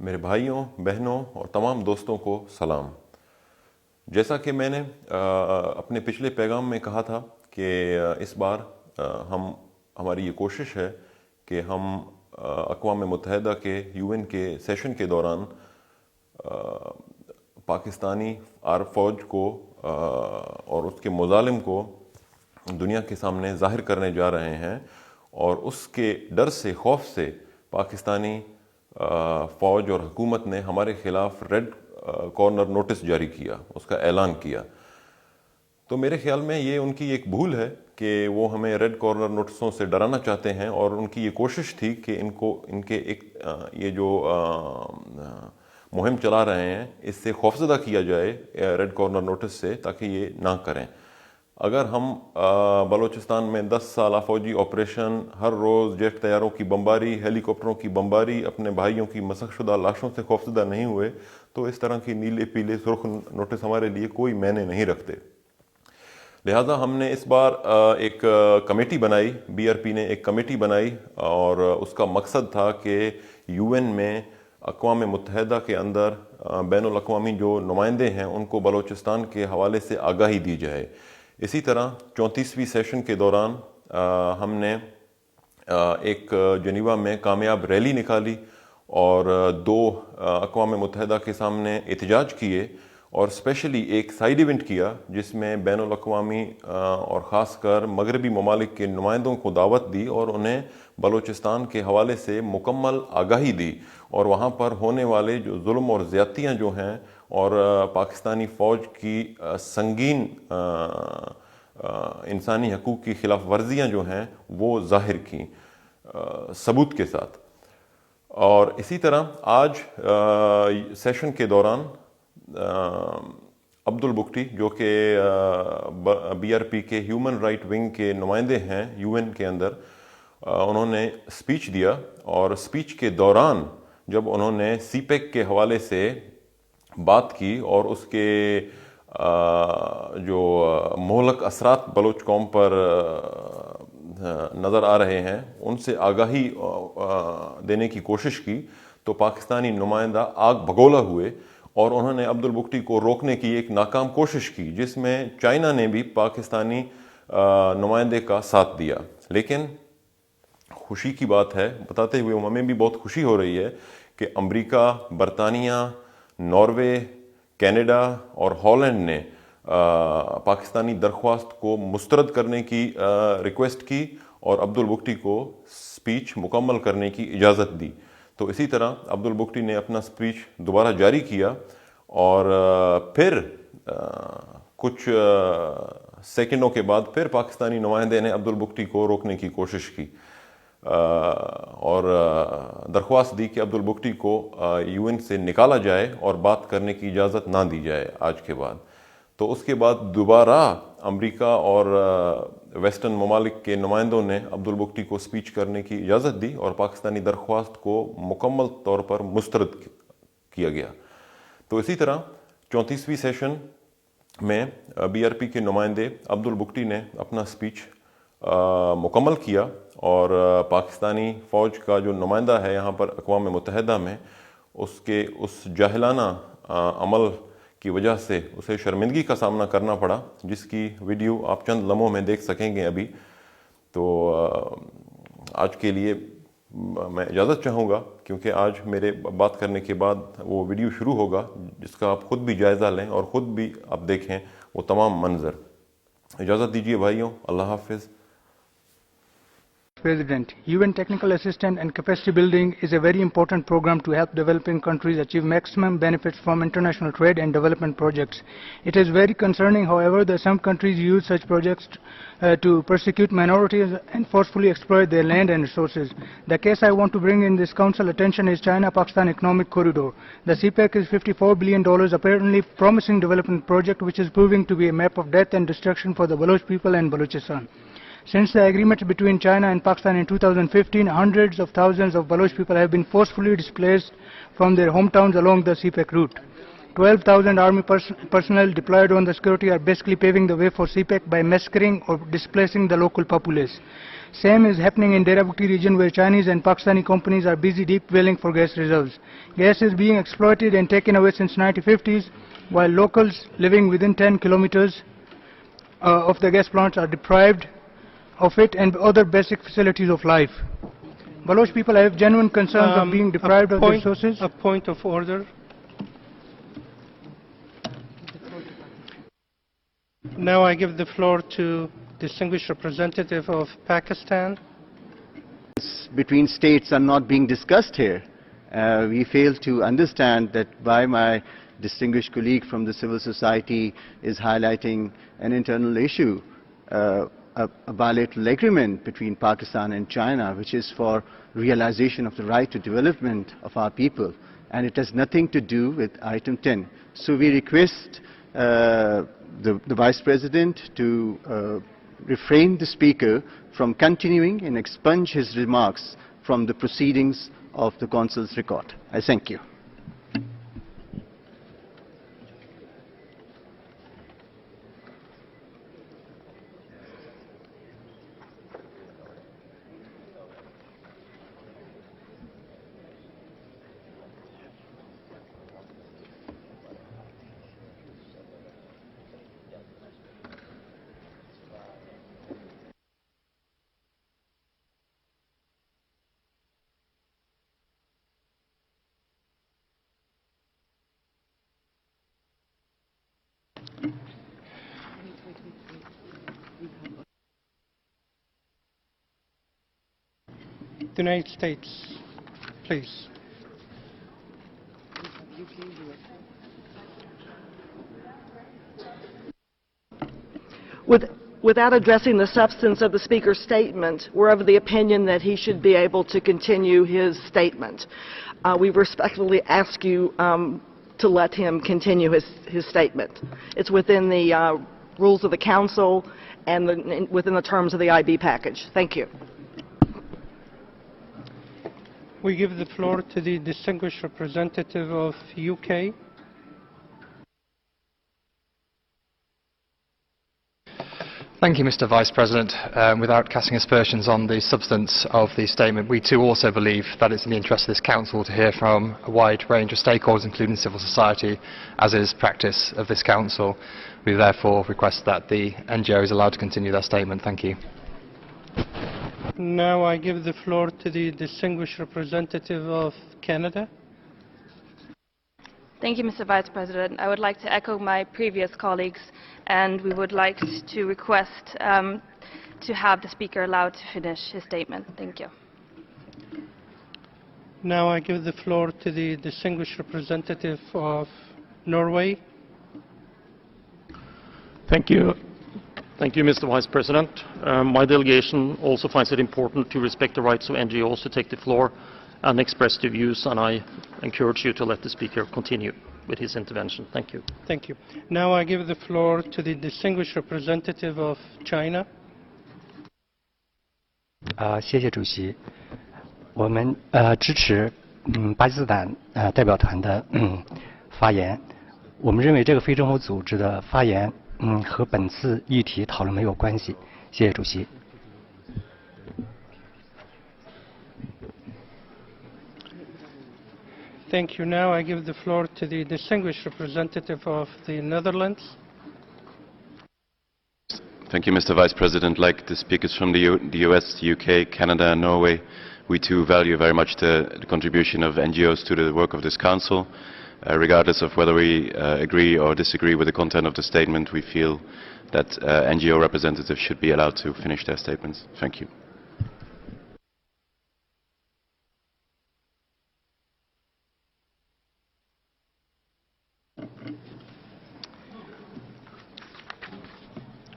میرے بھائیوں بہنوں اور تمام دوستوں کو سلام. جیسا کہ میں نے اپنے پچھلے پیغام میں کہا تھا کہ اس بار ہماری یہ کوشش ہے کہ ہم اقوام متحدہ کے UN کے سیشن کے دوران پاکستانی فوج کو اور اس کے مظالم کو دنیا کے سامنے ظاہر کرنے جا رہے ہیں، اور اس کے ڈر سے، خوف سے پاکستانی فوج اور حکومت نے ہمارے خلاف ریڈ کارنر نوٹس جاری کیا، اس کا اعلان کیا. تو میرے خیال میں یہ ان کی ایک بھول ہے کہ وہ ہمیں ریڈ کارنر نوٹسوں سے ڈرانا چاہتے ہیں، اور ان کی یہ کوشش تھی کہ ان کے یہ جو مہم چلا رہے ہیں اس سے خوفزدہ کیا جائے ریڈ کارنر نوٹس سے، تاکہ یہ نہ کریں. اگر ہم بلوچستان میں 10 سالہ فوجی آپریشن، ہر روز جیٹ طیاروں کی بمباری، ہیلی کاپٹروں کی بمباری، اپنے بھائیوں کی مسخ شدہ لاشوں سے خوفزدہ نہیں ہوئے تو اس طرح کی نیلے پیلے سرخ نوٹس ہمارے لیے کوئی معنی نہیں رکھتے. لہٰذا ہم نے اس بار ایک کمیٹی بنائی، BRP نے ایک کمیٹی بنائی، اور اس کا مقصد تھا کہ UN میں اقوام متحدہ کے اندر بین الاقوامی جو نمائندے ہیں ان کو بلوچستان کے حوالے سے آگاہی دی جائے. اسی طرح 34ویں سیشن کے دوران ہم نے ایک جنیوا میں کامیاب ریلی نکالی اور 2 اقوام متحدہ کے سامنے احتجاج کیے، اور اسپیشلی ایک سائیڈ ایونٹ کیا جس میں بین الاقوامی اور خاص کر مغربی ممالک کے نمائندوں کو دعوت دی اور انہیں بلوچستان کے حوالے سے مکمل آگاہی دی، اور وہاں پر ہونے والے جو ظلم اور زیادتیاں جو ہیں اور پاکستانی فوج کی سنگین انسانی حقوق کی خلاف ورزیاں جو ہیں وہ ظاہر کیں ثبوت کے ساتھ. اور اسی طرح آج سیشن کے دوران بگٹی جو کہ BRP کے ہیومن رائٹ ونگ کے نمائندے ہیں UN کے اندر، انہوں نے اسپیچ دیا، اور اسپیچ کے دوران جب انہوں نے CPEC کے حوالے سے بات کی اور اس کے جو مہلک اثرات بلوچ قوم پر نظر آ رہے ہیں ان سے آگاہی دینے کی کوشش کی، تو پاکستانی نمائندہ آگ بھگولا ہوئے اور انہوں نے بگٹی کو روکنے کی ایک ناکام کوشش کی، جس میں چائنا نے بھی پاکستانی نمائندے کا ساتھ دیا. لیکن خوشی کی بات ہے، بتاتے ہوئے ہمیں بھی بہت خوشی ہو رہی ہے کہ امریکہ، برطانیہ، ناروے، کینیڈا اور ہالینڈ نے پاکستانی درخواست کو مسترد کرنے کی ریکویسٹ کی اور بگٹی کو سپیچ مکمل کرنے کی اجازت دی. تو اسی طرح بگٹی نے اپنا سپیچ دوبارہ جاری کیا، اور پھر کچھ سیکنڈوں کے بعد پھر پاکستانی نمائندے نے بگٹی کو روکنے کی کوشش کی اور درخواست دی کہ بگٹی کو UN سے نکالا جائے اور بات کرنے کی اجازت نہ دی جائے آج کے بعد. تو اس کے بعد دوبارہ امریکہ اور ویسٹرن ممالک کے نمائندوں نے بگٹی کو سپیچ کرنے کی اجازت دی اور پاکستانی درخواست کو مکمل طور پر مسترد کیا گیا. تو اسی طرح 34ویں سیشن میں BRP کے نمائندے بگٹی نے اپنا سپیچ مکمل کیا، اور پاکستانی فوج کا جو نمائندہ ہے یہاں پر اقوام متحدہ میں، اس جاہلانہ عمل کی وجہ سے اسے شرمندگی کا سامنا کرنا پڑا، جس کی ویڈیو آپ چند لمحوں میں دیکھ سکیں گے ابھی. تو آج کے لیے میں اجازت چاہوں گا، کیونکہ آج میرے بات کرنے کے بعد وہ ویڈیو شروع ہوگا جس کا آپ خود بھی جائزہ لیں اور خود بھی آپ دیکھیں وہ تمام منظر. اجازت دیجیے بھائیوں، اللہ حافظ. President, UN Technical Assistance and Capacity Building is a very important program to help developing countries achieve maximum benefits from international trade and development projects. It is very concerning, however, that some countries use such projects to persecute minorities and forcefully exploit their land and resources. The case I want to bring in this Council attention is China-Pakistan Economic Corridor. The CPEC is $54 billion, apparently promising development project which is proving to be a map of death and destruction for the Baloch people and Balochistan. Since the agreement between China and Pakistan in 2015, hundreds of thousands of Baloch people have been forcefully displaced from their hometowns along the CPEC route. 12,000 army personnel deployed on the security are basically paving the way for CPEC by massacring or displacing the local populace. Same is happening in Bugti region where Chinese and Pakistani companies are busy deep welling for gas reserves. Gas is being exploited and taken away since 1950s, while locals living within 10 kilometers of the gas plants are deprived of it and other basic facilities of life. Baloch people have genuine concerns of being deprived of these sources. A point of order. Now I give the floor to distinguished representative of Pakistan. Between states are not being discussed here. We fail to understand that why my distinguished colleague from the civil society is highlighting an internal issue, a bilateral agreement between Pakistan and China, which is for realization of the right to development of our people, and it has nothing to do with item 10. So we request the Vice President to refrain the Speaker from continuing and expunge his remarks from the proceedings of the Council's record. I thank you. The United States, please. Without addressing the substance of the Speaker's statement, we're of the opinion that he should be able to continue his statement. We respectfully ask you to let him continue his statement. It's within the rules of the Council and within the terms of the IB package. Thank you. We give the floor to the distinguished representative of UK. Thank you, Mr. Vice President. Without casting aspersions on the substance of the statement, we too also believe that it's in the interest of this Council to hear from a wide range of stakeholders, including civil society, as is practice of this Council. We therefore request that the NGO is allowed to continue their statement. Thank you. Now I give the floor to the distinguished representative of Canada. Thank you, Mr. Vice President. I would like to echo my previous colleagues, and we would like to request to have the Speaker allowed to finish his statement. Thank you. Now I give the floor to the distinguished representative of Norway. Thank you. Thank you, Mr. Vice President. My delegation also finds it important to respect the rights of NGOs to take the floor and express their views, and I encourage you to let the Speaker continue with his intervention. Thank you. Thank you. Now I give the floor to the distinguished representative of China. 谢谢主席。我们支持巴基斯坦代表团的发言。我们认为这个非政府组织的发言和本次议题讨论没有关系。谢谢主席。Thank you. Now I give the floor to the distinguished representative of the Netherlands. Thank you, Mr. Vice President. Like the speakers from the US, the UK, Canada and Norway, we too value very much the contribution of NGOs to the work of this Council. Regardless of whether we agree or disagree with the content of the statement, we feel that NGO representatives should be allowed to finish their statements. Thank you.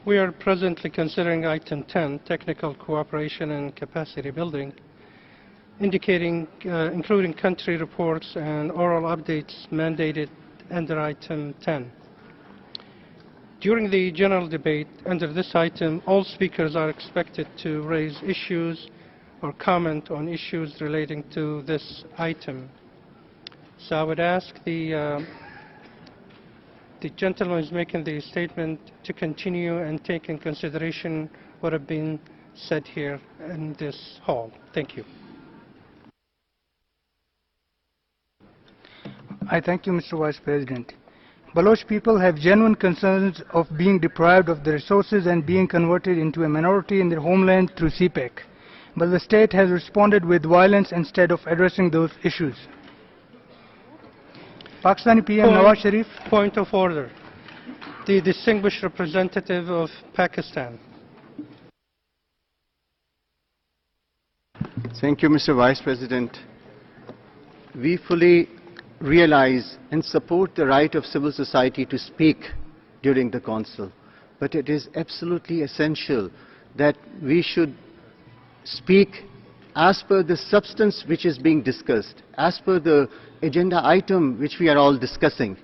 We are presently considering item 10, technical cooperation and capacity building, including country reports and oral updates mandated under item 10. During the general debate under this item, all speakers are expected to raise issues or comment on issues relating to this item. So I would ask the the gentleman is making the statement to continue and take in consideration what have been said here in this hall. Thank you. I thank you, Mr. Vice President. Baloch people have genuine concerns of being deprived of the resources and being converted into a minority in their homeland through CPEC. But the state has responded with violence instead of addressing those issues. Pakistani PM Nawaz Sharif. Point of order. The distinguished representative of Pakistan. Thank you, Mr. Vice President. We fully realize and support the right of civil society to speak during the Council, but it is absolutely essential that we should speak as per the substance which is being discussed, as per the agenda item which we are all discussing.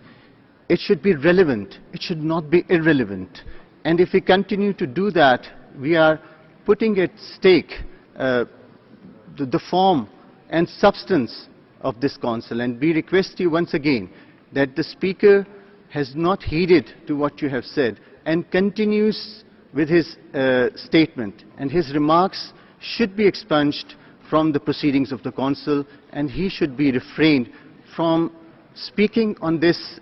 It should be relevant, it should not be irrelevant. And if we continue to do that, we are putting at stake the form and substance of this Council. And we request you once again that the Speaker has not heeded to what you have said and continues with his statement, and his remarks should be expunged from the proceedings of the Council, and he should be refrained from speaking on this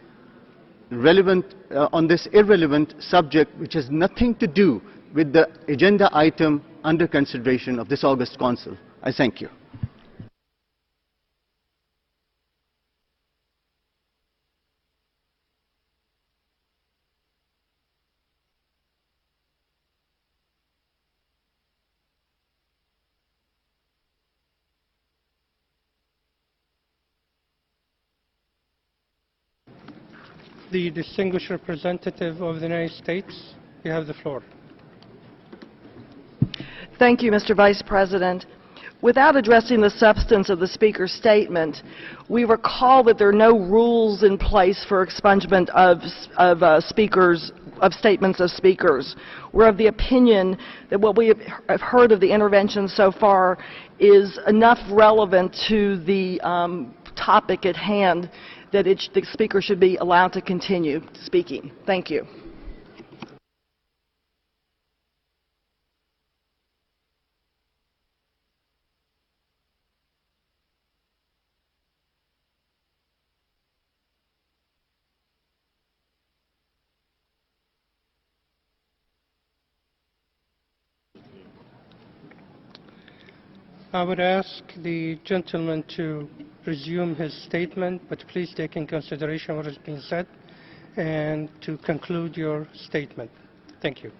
irrelevant subject which has nothing to do with the agenda item under consideration of this August Council. I thank you. The distinguished representative of the United States, you have the floor. Thank you, Mr. Vice President. Without addressing the substance of the Speaker's statement, we recall that there are no rules in place for expungement of statements of speakers. We're of the opinion that what we have heard of the intervention so far is enough relevant to the topic at hand that the Speaker should be allowed to continue speaking. Thank you. I would ask the gentleman to resume his statement, but please take in consideration what has been said and to conclude your statement. Thank you.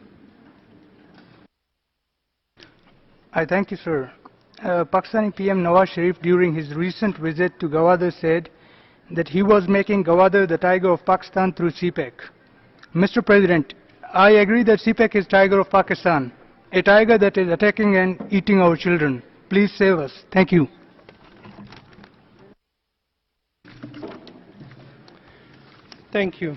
I thank you, sir. Pakistani PM Nawaz Sharif, during his recent visit to Gwadar, said that he was making Gwadar the tiger of Pakistan through CPEC. Mr. President, I agree that CPEC is tiger of Pakistan, a tiger that is attacking and eating our children. Please save us. Thank you. Thank you.